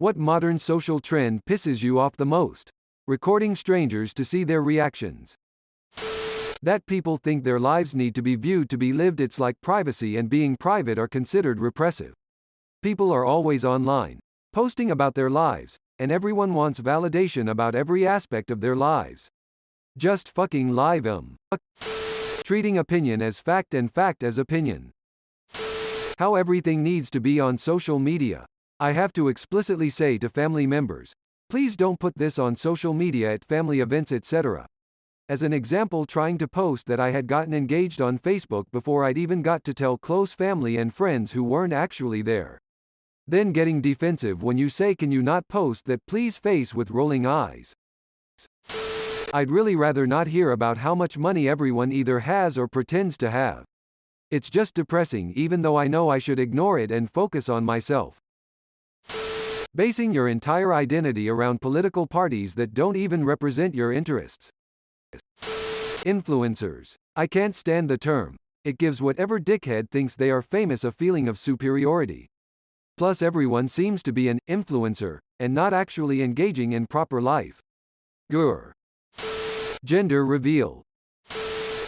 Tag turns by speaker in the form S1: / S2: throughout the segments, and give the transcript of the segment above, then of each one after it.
S1: What modern social trend pisses you off the most? Recording strangers to see their reactions. That people think their lives need to be viewed to be lived. It's like privacy and being private are considered repressive. People are always online, posting about their lives, and everyone wants validation about every aspect of their lives. Just fucking live 'em. Treating opinion as fact and fact as opinion. How everything needs to be on social media. I have to explicitly say to family members, please don't put this on social media at family events etc. As an example, trying to post that I had gotten engaged on Facebook before I'd even got to tell close family and friends who weren't actually there. Then getting defensive when you say can you not post that please face with rolling eyes. I'd really rather not hear about how much money everyone either has or pretends to have. It's just depressing even though I know I should ignore it and focus on myself. Basing your entire identity around political parties that don't even represent your interests. Influencers. I can't stand the term. It gives whatever dickhead thinks they are famous a feeling of superiority. Plus everyone seems to be an influencer, and not actually engaging in proper life. Grr. Gender reveal.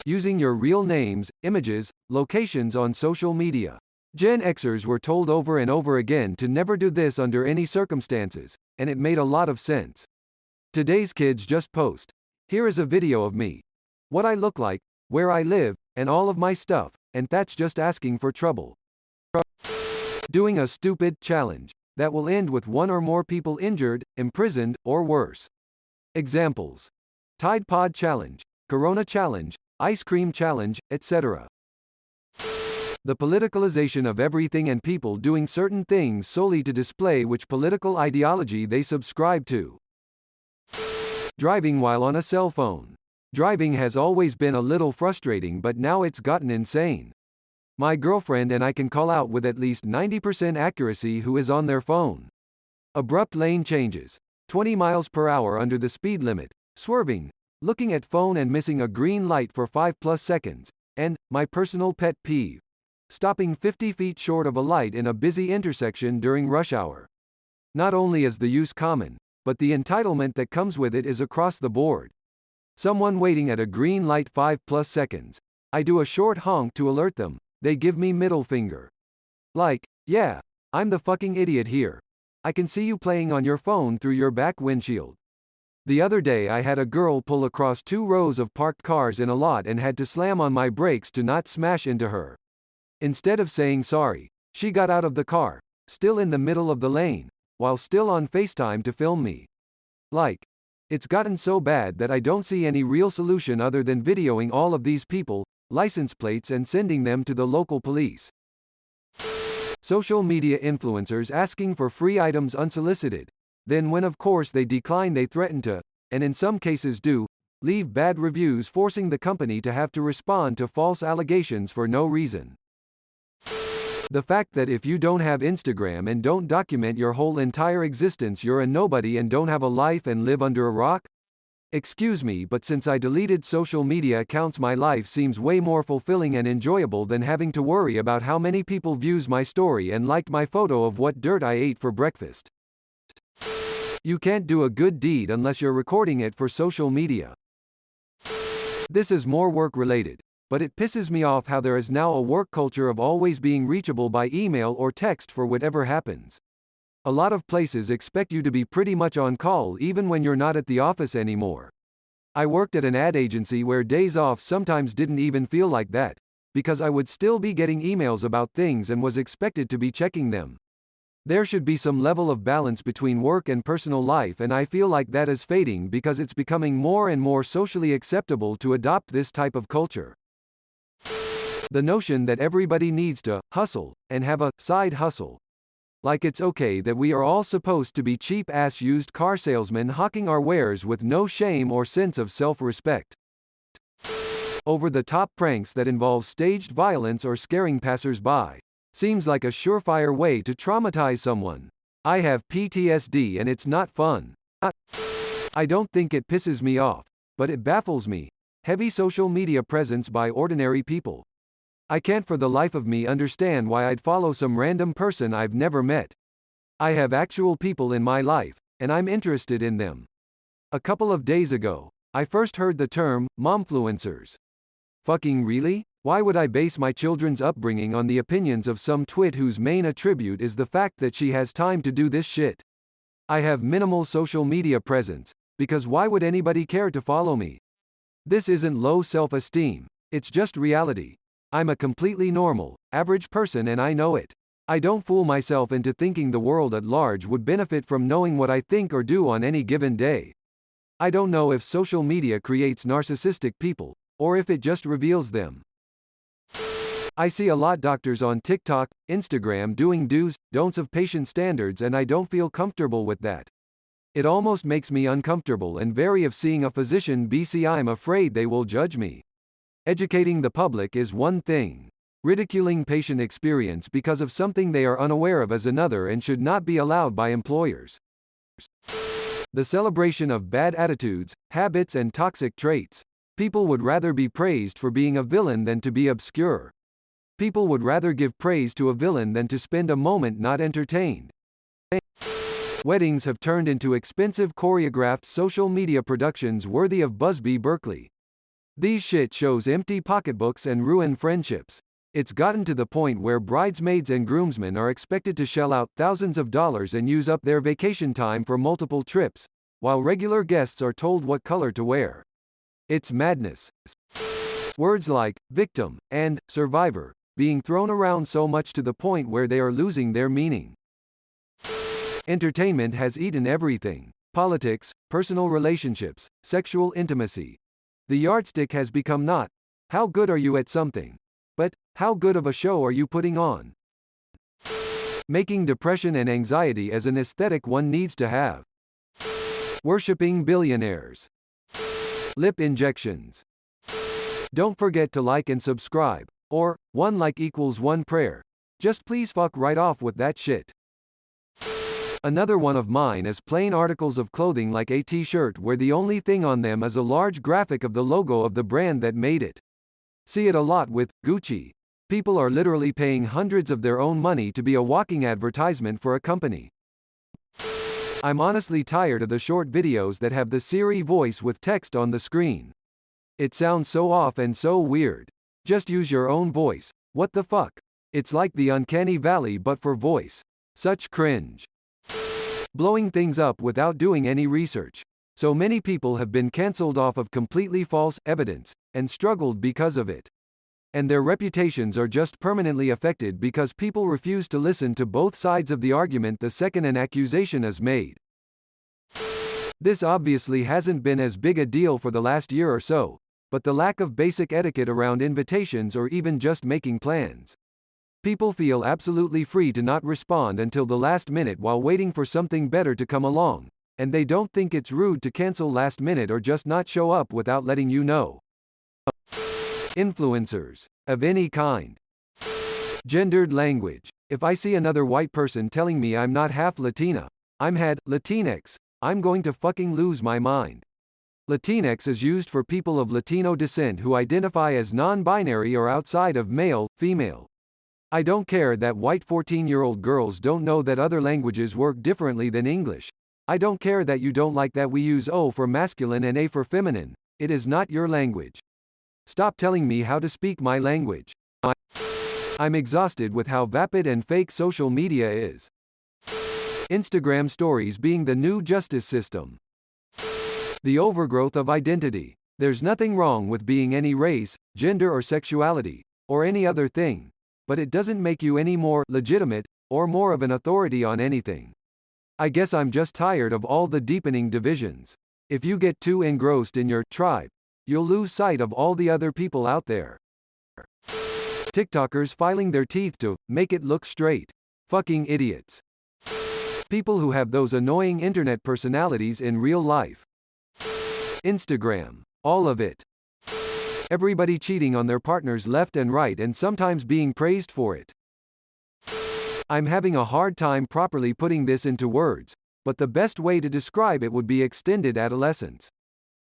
S1: Using your real names, images, locations on social media. Gen Xers were told over and over again to never do this under any circumstances, and it made a lot of sense. Today's kids just post, here is a video of me, what I look like, where I live, and all of my stuff, and that's just asking for trouble. Doing a stupid challenge that will end with one or more people injured, imprisoned, or worse. Examples: Tide Pod Challenge, Corona Challenge, Ice Cream Challenge, etc. The politicalization of everything and people doing certain things solely to display which political ideology they subscribe to. Driving while on a cell phone. Driving has always been a little frustrating, but now it's gotten insane. My girlfriend and I can call out with at least 90% accuracy who is on their phone. Abrupt lane changes, 20 miles per hour under the speed limit, swerving, looking at phone and missing a green light for 5+ seconds, and, my personal pet peeve, stopping 50 feet short of a light in a busy intersection during rush hour. Not only is the use common, but the entitlement that comes with it is across the board. Someone waiting at a green light 5+ seconds, I do a short honk to alert them, they give me middle finger. Like, yeah, I'm the fucking idiot here. I can see you playing on your phone through your back windshield. The other day I had a girl pull across 2 rows of parked cars in a lot and had to slam on my brakes to not smash into her. Instead of saying sorry, she got out of the car, still in the middle of the lane, while still on FaceTime to film me. Like, it's gotten so bad that I don't see any real solution other than videoing all of these people, license plates, and sending them to the local police. Social media influencers asking for free items unsolicited. Then when of course they decline, they threaten to, and in some cases do, leave bad reviews, forcing the company to have to respond to false allegations for no reason. The fact that if you don't have Instagram and don't document your whole entire existence, you're a nobody and don't have a life and live under a rock? Excuse me, but since I deleted social media accounts, my life seems way more fulfilling and enjoyable than having to worry about how many people views my story and liked my photo of what dirt I ate for breakfast. You can't do a good deed unless you're recording it for social media. This is more work related, but it pisses me off how there is now a work culture of always being reachable by email or text for whatever happens. A lot of places expect you to be pretty much on call even when you're not at the office anymore. I worked at an ad agency where days off sometimes didn't even feel like that, because I would still be getting emails about things and was expected to be checking them. There should be some level of balance between work and personal life, and I feel like that is fading because it's becoming more and more socially acceptable to adopt this type of culture. The notion that everybody needs to hustle and have a side hustle. Like it's okay that we are all supposed to be cheap-ass used car salesmen hawking our wares with no shame or sense of self-respect. Over-the-top pranks that involve staged violence or scaring passers-by. Seems like a surefire way to traumatize someone. I have PTSD and it's not fun. I don't think it pisses me off, but it baffles me. Heavy social media presence by ordinary people. I can't for the life of me understand why I'd follow some random person I've never met. I have actual people in my life, and I'm interested in them. A couple of days ago, I first heard the term, momfluencers. Fucking really? Why would I base my children's upbringing on the opinions of some twit whose main attribute is the fact that she has time to do this shit? I have minimal social media presence, because why would anybody care to follow me? This isn't low self-esteem, it's just reality. I'm a completely normal, average person and I know it. I don't fool myself into thinking the world at large would benefit from knowing what I think or do on any given day. I don't know if social media creates narcissistic people, or if it just reveals them. I see a lot doctors on TikTok, Instagram doing do's, don'ts of patient standards and I don't feel comfortable with that. It almost makes me uncomfortable and wary of seeing a physician BC. I'm afraid they will judge me. Educating the public is one thing. Ridiculing patient experience because of something they are unaware of is another and should not be allowed by employers. The celebration of bad attitudes, habits and toxic traits. People would rather be praised for being a villain than to be obscure. People would rather give praise to a villain than to spend a moment not entertained. Weddings have turned into expensive choreographed social media productions worthy of Busby Berkeley. These shit shows empty pocketbooks and ruin friendships. It's gotten to the point where bridesmaids and groomsmen are expected to shell out thousands of dollars and use up their vacation time for multiple trips, while regular guests are told what color to wear. It's madness. Words like victim and survivor being thrown around so much to the point where they are losing their meaning. Entertainment has eaten everything. Politics, personal relationships, sexual intimacy. The yardstick has become not, how good are you at something? But, how good of a show are you putting on? Making depression and anxiety as an aesthetic one needs to have. Worshipping billionaires. Lip injections. Don't forget to like and subscribe, or, 1 like equals 1 prayer. Just please fuck right off with that shit. Another one of mine is plain articles of clothing like a t-shirt where the only thing on them is a large graphic of the logo of the brand that made it. See it a lot with Gucci. People are literally paying hundreds of their own money to be a walking advertisement for a company. I'm honestly tired of the short videos that have the Siri voice with text on the screen. It sounds so off and so weird. Just use your own voice. What the fuck? It's like the Uncanny Valley but for voice. Such cringe. Blowing things up without doing any research. So many people have been cancelled off of completely false evidence, and struggled because of it. And their reputations are just permanently affected because people refuse to listen to both sides of the argument the second an accusation is made. This obviously hasn't been as big a deal for the last year or so, but the lack of basic etiquette around invitations or even just making plans. People feel absolutely free to not respond until the last minute while waiting for something better to come along, and they don't think it's rude to cancel last minute or just not show up without letting you know. Influencers. Of any kind. Gendered language. If I see another white person telling me I'm not half Latina, I'm had Latinx, I'm going to fucking lose my mind. Latinx is used for people of Latino descent who identify as non-binary or outside of male, female. I don't care that white 14-year-old girls don't know that other languages work differently than English. I don't care that you don't like that we use O for masculine and A for feminine. It is not your language. Stop telling me how to speak my language. I'm exhausted with how vapid and fake social media is. Instagram stories being the new justice system. The overgrowth of identity. There's nothing wrong with being any race, gender or sexuality, or any other thing. But it doesn't make you any more legitimate, or more of an authority on anything. I guess I'm just tired of all the deepening divisions. If you get too engrossed in your tribe, you'll lose sight of all the other people out there. TikTokers filing their teeth to make it look straight. Fucking idiots. People who have those annoying internet personalities in real life. Instagram. All of it. Everybody cheating on their partners left and right and sometimes being praised for it. I'm having a hard time properly putting this into words, but the best way to describe it would be extended adolescence.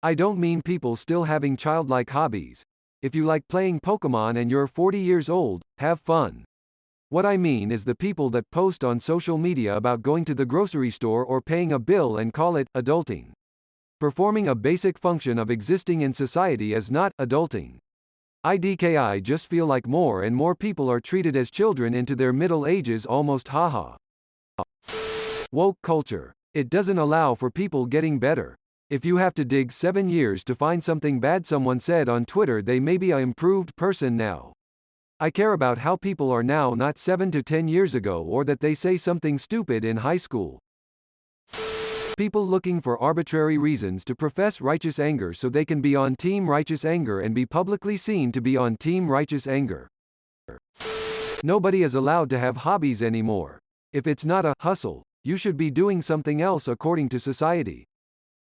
S1: I don't mean people still having childlike hobbies. If you like playing Pokemon and you're 40 years old, have fun. What I mean is the people that post on social media about going to the grocery store or paying a bill and call it adulting. Performing a basic function of existing in society is not adulting. I just feel like more and more people are treated as children into their middle ages almost haha. Woke culture. It doesn't allow for people getting better. If you have to dig 7 years to find something bad someone said on Twitter, they may be an improved person now. I care about how people are now, not 7 to 10 years ago, or that they say something stupid in high school. People looking for arbitrary reasons to profess righteous anger so they can be on Team Righteous Anger and be publicly seen to be on Team Righteous Anger. Nobody is allowed to have hobbies anymore. If it's not a hustle, you should be doing something else according to society.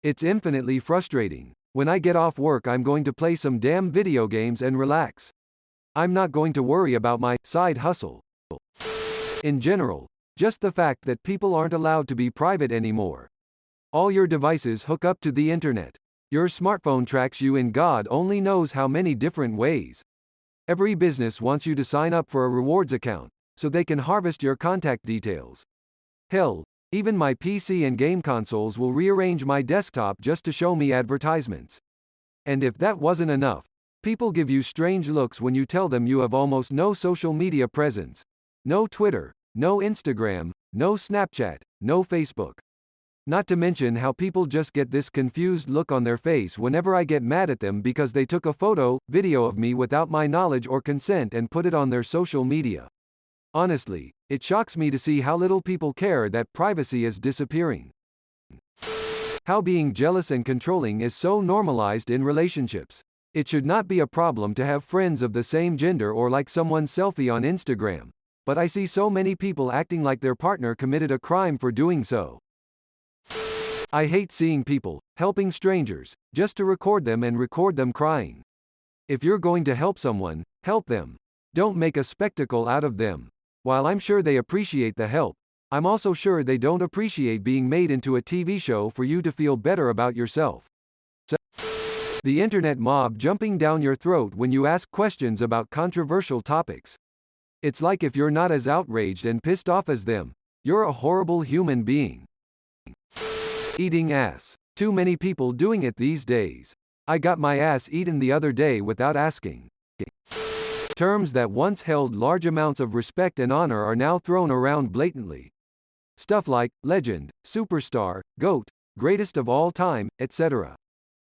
S1: It's infinitely frustrating. When I get off work, I'm going to play some damn video games and relax. I'm not going to worry about my side hustle. In general, just the fact that people aren't allowed to be private anymore. All your devices hook up to the internet. Your smartphone tracks you in God only knows how many different ways. Every business wants you to sign up for a rewards account, so they can harvest your contact details. Hell, even my PC and game consoles will rearrange my desktop just to show me advertisements. And if that wasn't enough, people give you strange looks when you tell them you have almost no social media presence. No Twitter, no Instagram, no Snapchat, no Facebook. Not to mention how people just get this confused look on their face whenever I get mad at them because they took a photo, video of me without my knowledge or consent and put it on their social media. Honestly, it shocks me to see how little people care that privacy is disappearing. How being jealous and controlling is so normalized in relationships. It should not be a problem to have friends of the same gender or like someone's selfie on Instagram, but I see so many people acting like their partner committed a crime for doing so. I hate seeing people helping strangers just to record them and record them crying. If you're going to help someone, help them. Don't make a spectacle out of them. While I'm sure they appreciate the help, I'm also sure they don't appreciate being made into a TV show for you to feel better about yourself. The internet mob jumping down your throat when you ask questions about controversial topics. It's like if you're not as outraged and pissed off as them, you're a horrible human being. Eating ass. Too many people doing it these days. I got my ass eaten the other day without asking. Terms that once held large amounts of respect and honor are now thrown around blatantly. Stuff like legend, superstar, GOAT, greatest of all time, etc.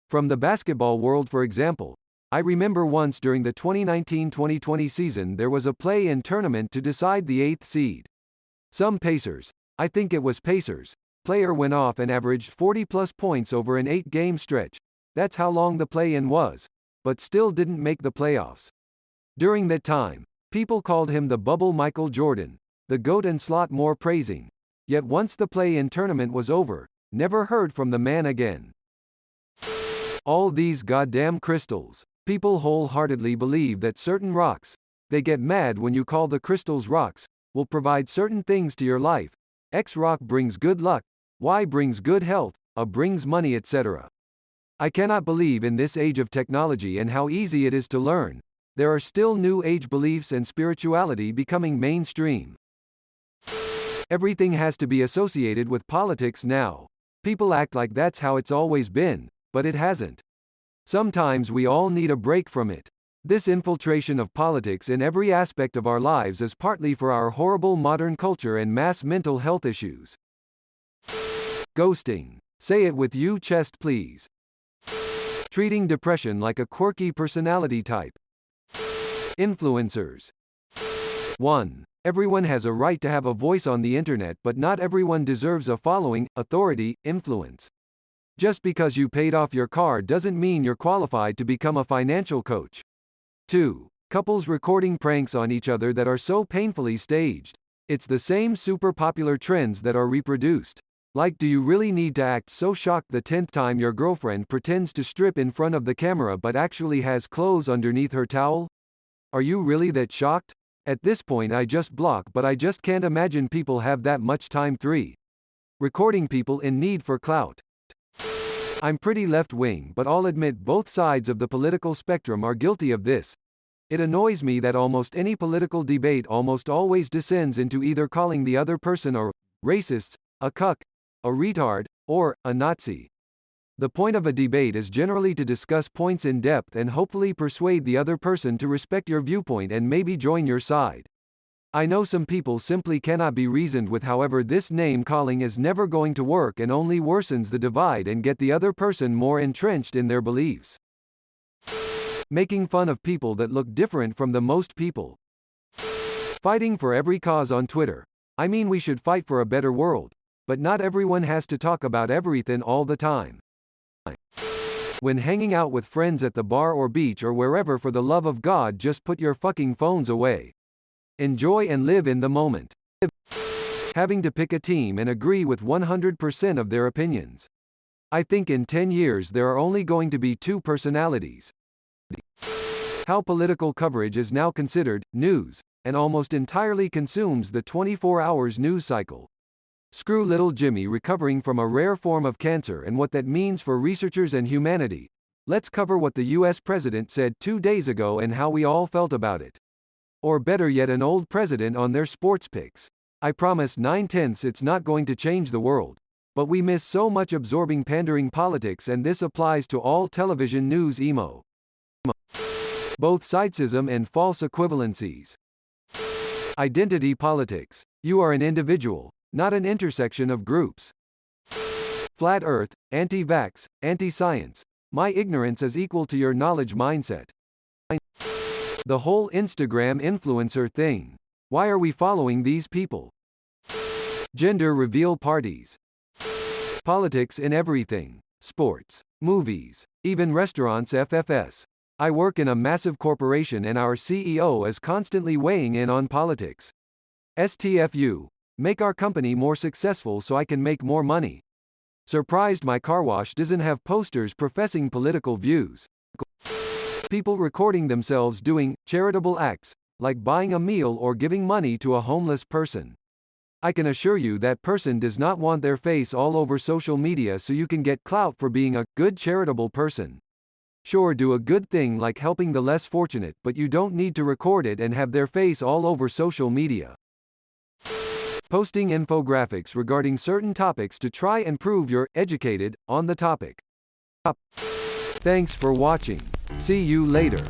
S1: From the basketball world, for example, I remember once during the 2019-2020 season there was a play-in tournament to decide the 8th seed. Some Pacers, I think it was Pacers, player went off and averaged 40-plus points over an 8-game stretch. That's how long the play-in was, but still didn't make the playoffs. During that time, people called him the bubble Michael Jordan, the GOAT, and slot more praising. Yet once the play-in tournament was over, never heard from the man again. All these goddamn crystals. People wholeheartedly believe that certain rocks, they get mad when you call the crystals rocks, will provide certain things to your life. X rock brings good luck, Y brings good health, A brings money, etc. I cannot believe in this age of technology and how easy it is to learn. There are still new age beliefs and spirituality becoming mainstream. Everything has to be associated with politics now. People act like that's how it's always been, but it hasn't. Sometimes we all need a break from it. This infiltration of politics in every aspect of our lives is partly for our horrible modern culture and mass mental health issues. Ghosting. Say it with your chest, please. Treating depression like a quirky personality type. Influencers. 1. Everyone has a right to have a voice on the internet, but not everyone deserves a following, authority, influence. Just because you paid off your car doesn't mean you're qualified to become a financial coach. 2. Couples recording pranks on each other that are so painfully staged. It's the same super popular trends that are reproduced. Like, do you really need to act so shocked the 10th time your girlfriend pretends to strip in front of the camera but actually has clothes underneath her towel? Are you really that shocked? At this point I just block, but I just can't imagine people have that much time. 3. Recording people in need for clout. I'm pretty left-wing, but I'll admit both sides of the political spectrum are guilty of this. It annoys me that almost any political debate almost always descends into either calling the other person a racist, a cuck, a retard, or a Nazi. The point of a debate is generally to discuss points in depth and hopefully persuade the other person to respect your viewpoint and maybe join your side. I know some people simply cannot be reasoned with, however, this name calling is never going to work and only worsens the divide and get the other person more entrenched in their beliefs. Making fun of people that look different from the most people. Fighting for every cause on Twitter. I mean, we should fight for a better world, but not everyone has to talk about everything all the time. When hanging out with friends at the bar or beach or wherever, for the love of God, just put your fucking phones away. Enjoy and live in the moment. Having to pick a team and agree with 100% of their opinions. I think in 10 years there are only going to be two personalities. How political coverage is now considered news, and almost entirely consumes the 24 hours news cycle. Screw little Jimmy recovering from a rare form of cancer and what that means for researchers and humanity. Let's cover what the US president said 2 days ago and how we all felt about it. Or better yet, an old president on their sports picks. I promise 9/10 it's not going to change the world. But we miss so much absorbing pandering politics, and this applies to all television news emo. Both sidesism and false equivalencies. Identity politics. You are an individual, not an intersection of groups. Flat Earth, anti-vax, anti-science. My ignorance is equal to your knowledge mindset. The whole Instagram influencer thing. Why are we following these people? Gender reveal parties. Politics in everything. Sports, movies, even restaurants. FFS. I work in a massive corporation and our CEO is constantly weighing in on politics. STFU. Make our company more successful so I can make more money. Surprised my car wash doesn't have posters professing political views. People recording themselves doing charitable acts, like buying a meal or giving money to a homeless person. I can assure you that person does not want their face all over social media so you can get clout for being a good charitable person. Sure, do a good thing like helping the less fortunate, but you don't need to record it and have their face all over social media. Posting infographics regarding certain topics to try and prove you're educated on the topic. Thanks for watching. See you later.